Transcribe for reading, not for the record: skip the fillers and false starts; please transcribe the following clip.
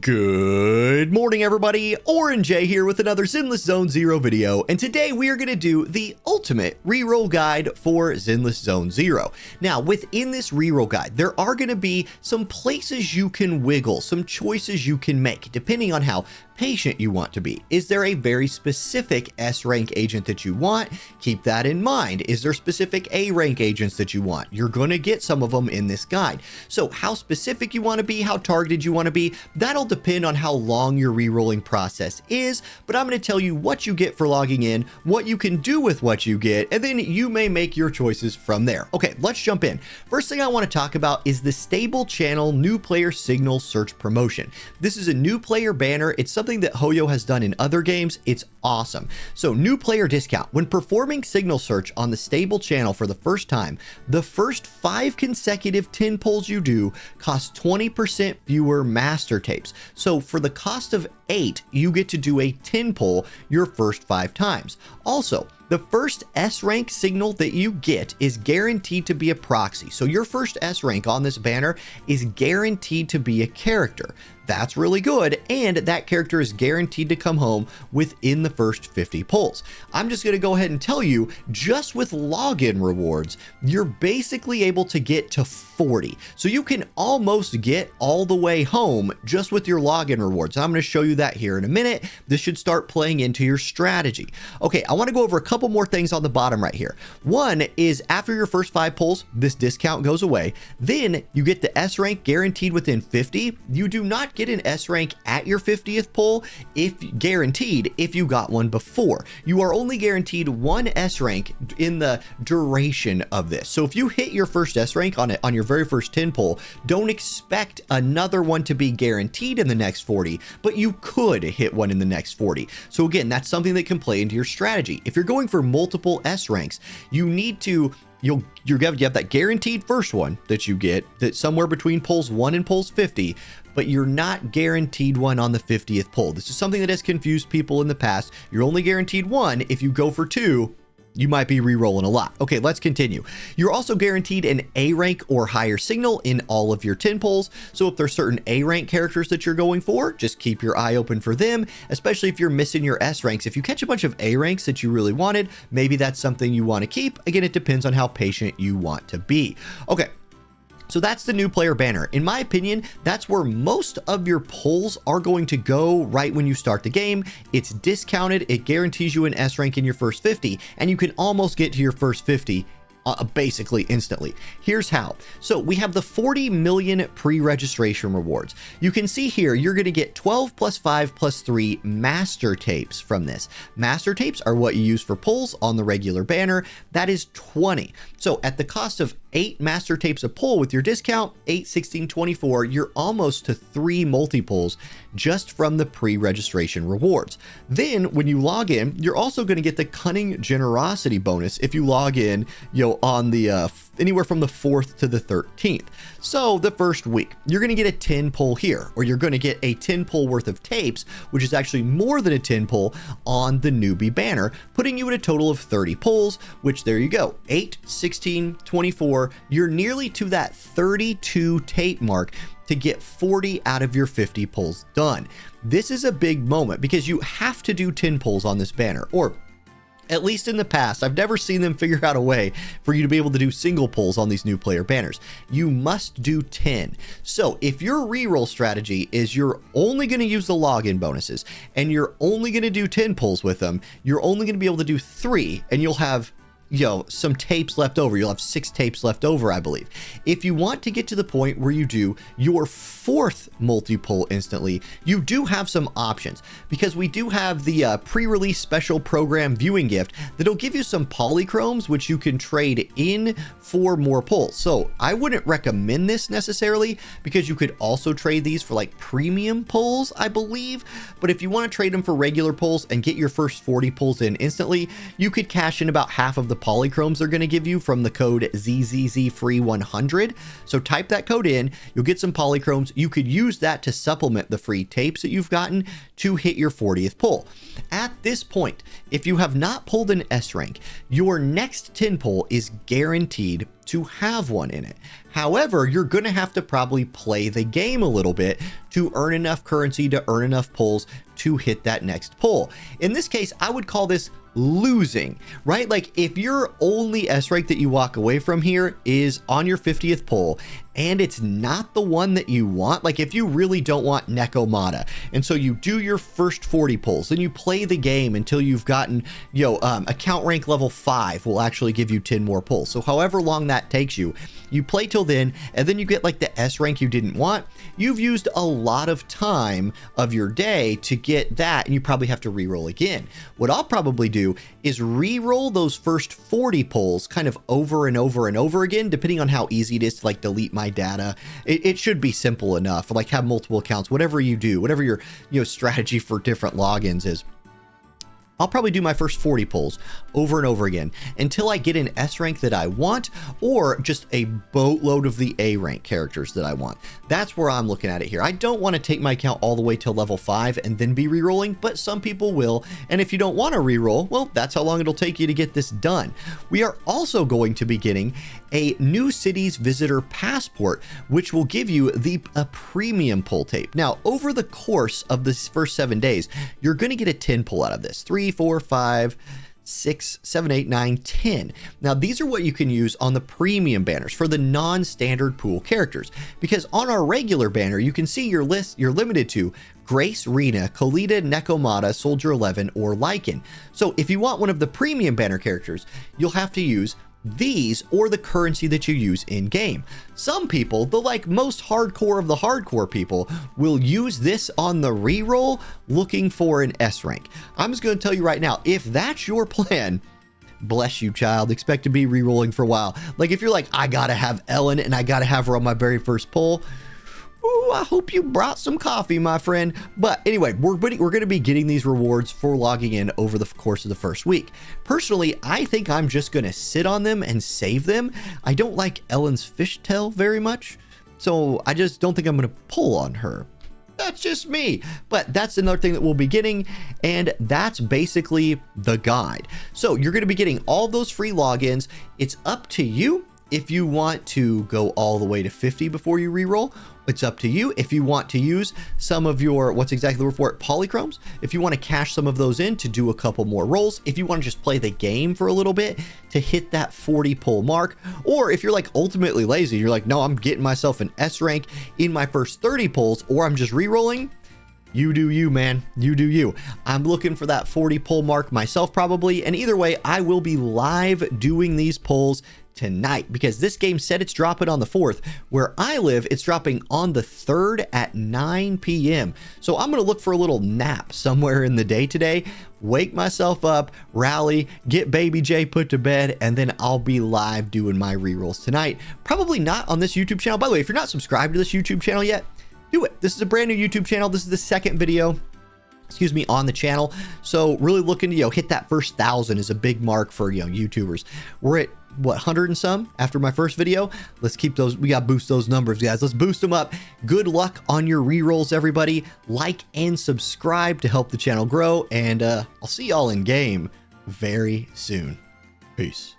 Good morning, everybody. Orange J here with another Zenless Zone Zero video, and today we are going to do the ultimate reroll guide for Zenless Zone Zero. Now, within this reroll guide, there are going to be some places you can wiggle, some choices you can make, depending on how patient you want to be. Is there a very specific S rank agent that you want? Keep that in mind. Is there specific A rank agents that you want? You're going to get some of them in this guide. So how specific you want to be, how targeted you want to be, that'll depend on how long your rerolling process is, but I'm going to tell you what you get for logging in, what you can do with what you get, and then you may make your choices from there. Okay, let's jump in. First thing I want to talk about is the stable channel new player signal search promotion. This is a new player banner. It's something that Hoyo has done in other games. It's awesome. So new player discount. When performing signal search on the stable channel for the first time, the first 5 consecutive 10 pulls you do cost 20% fewer master tapes. So for the cost of 8, you get to do a 10 pull your first 5 times. Also, the first S rank signal that you get is guaranteed to be a proxy. So your first S rank on this banner is guaranteed to be a character. That's really good, and that character is guaranteed to come home within the first 50 pulls. I'm just going to go ahead and tell you, just with login rewards, you're basically able to get to 40. So you can almost get all the way home just with your login rewards. I'm going to show you that here in a minute. This should start playing into your strategy. Okay, I want to go over a couple more things on the bottom right here. One is after your first 5 pulls, this discount goes away. Then you get the S rank guaranteed within 50. You do not get an S rank at your 50th pull if guaranteed if you got one before. You are only guaranteed 1 S rank in the duration of this. So if you hit your first S rank on your very first 10 pull, don't expect another one to be guaranteed in the next 40, but you could hit one in the next 40. So again, that's something that can play into your strategy. If you're going for multiple S ranks, you need to you have that guaranteed first one that you get that's somewhere between pulls 1 and pulls 50, but you're not guaranteed one on the 50th pull. This is something that has confused people in the past. You're only guaranteed 1. If you go for 2, you might be re-rolling a lot. Okay, let's continue. You're also guaranteed an A rank or higher signal in all of your 10 pulls. So if there's certain A rank characters that you're going for, just keep your eye open for them, especially if you're missing your S ranks. If you catch a bunch of A ranks that you really wanted, maybe that's something you want to keep. Again, it depends on how patient you want to be. Okay. So that's the new player banner. In my opinion, that's where most of your pulls are going to go right when you start the game. It's discounted. It guarantees you an S rank in your first 50, and you can almost get to your first 50 basically instantly. Here's how. So we have the 40 million pre-registration rewards. You can see here, you're going to get 12 plus 5 plus 3 master tapes from this. Master tapes are what you use for pulls on the regular banner. That is 20. So at the cost of 8 master tapes a pull with your discount, 8, 16, 24, you're almost to 3 multi-pulls just from the pre-registration rewards. Then when you log in, you're also going to get the cunning generosity bonus if you log in, on the anywhere from the 4th to the 13th. So the first week, you're going to get a 10 pull here, or you're going to get a 10 pull worth of tapes, which is actually more than a 10 pull on the newbie banner, putting you at a total of 30 pulls, which there you go. 8, 16, 24, you're nearly to that 32 tape mark to get 40 out of your 50 pulls done. This is a big moment because you have to do 10 pulls on this banner, or at least in the past, I've never seen them figure out a way for you to be able to do single pulls on these new player banners. You must do 10. So if your reroll strategy is you're only going to use the login bonuses and you're only going to do 10 pulls with them, you're only going to be able to do 3, and you'll have some tapes left over. You'll have 6 tapes left over, I believe. If you want to get to the point where you do your 4th multi-pull instantly, you do have some options, because we do have the pre-release special program viewing gift that'll give you some polychromes, which you can trade in for more pulls. So I wouldn't recommend this necessarily, because you could also trade these for like premium pulls, I believe. But if you want to trade them for regular pulls and get your first 40 pulls in instantly, you could cash in about half of the polychromes they're going to give you from the code ZZZFree100. So type that code in, you'll get some polychromes. You could use that to supplement the free tapes that you've gotten to hit your 40th pull. At this point, if you have not pulled an S rank, your next 10 pull is guaranteed to have one in it. However, you're going to have to probably play the game a little bit to earn enough currency to earn enough pulls to hit that next pull. In this case, I would call this losing, right? Like if your only S rank that you walk away from here is on your 50th pull and it's not the one that you want, like if you really don't want Nekomata, and so you do your first 40 pulls, then you play the game until you've gotten, account rank level 5 will actually give you 10 more pulls. So however long that takes you, you play till then, and then you get like the S rank you didn't want. You've used a lot of time of your day to get that, and you probably have to reroll again. What I'll probably do is reroll those first 40 pulls kind of over and over and over again, depending on how easy it is to like delete my data. It should be simple enough, like have multiple accounts, whatever you do, whatever your strategy for different logins is. I'll probably do my first 40 pulls over and over again until I get an S rank that I want, or just a boatload of the A rank characters that I want. That's where I'm looking at it here. I don't want to take my account all the way till level 5 and then be rerolling, but some people will. And if you don't want to reroll, well, that's how long it'll take you to get this done. We are also going to be getting a new city's visitor passport, which will give you a premium pull tape. Now, over the course of this first 7 days, you're going to get a 10 pull out of this. 3, 4, 5, 6, 7, 8, 9, 10. Now, these are what you can use on the premium banners for the non-standard pool characters, because on our regular banner, you can see your list, you're limited to Grace, Rena, Kalita, Nekomata, Soldier 11, or Lycan. So if you want one of the premium banner characters, you'll have to use these or the currency that you use in game. Some people, the like most hardcore of the hardcore people, will use this on the reroll looking for an S rank. I'm just going to tell you right now, if that's your plan, bless you, child. Expect to be rerolling for a while. Like if you're like, I gotta have Ellen and I gotta have her on my very first pull, ooh, I hope you brought some coffee, my friend. But anyway, we're going to be getting these rewards for logging in over the course of the first week. Personally, I think I'm just going to sit on them and save them. I don't like Ellen's fishtail very much, so I just don't think I'm going to pull on her. That's just me. But that's another thing that we'll be getting, and that's basically the guide. So you're going to be getting all those free logins. It's up to you if you want to go all the way to 50 before you reroll. It's up to you if you want to use some of your, what's exactly the word for it, polychromes. If you want to cash some of those in to do a couple more rolls, if you want to just play the game for a little bit to hit that 40 pull mark, or if you're like ultimately lazy, you're like, no, I'm getting myself an S rank in my first 30 pulls, or I'm just rerolling. You do you, man. You do you. I'm looking for that 40 pull mark myself probably, and either way, I will be live doing these pulls tonight, because this game said it's dropping on the 4th. Where I live, it's dropping on the 3rd at 9 p.m. So I'm going to look for a little nap somewhere in the day today, wake myself up, rally, get baby J put to bed, and then I'll be live doing my rerolls tonight. Probably not on this YouTube channel. By the way, if you're not subscribed to this YouTube channel yet, do it. This is a brand new YouTube channel. This is the second video, on the channel. So really looking to, hit that first 1,000 is a big mark for, YouTubers. We're at what, 100 and some after my first video. Let's keep those. We got to boost those numbers, guys. Let's boost them up. Good luck on your rerolls, everybody. Like and subscribe to help the channel grow. And I'll see y'all in game very soon. Peace.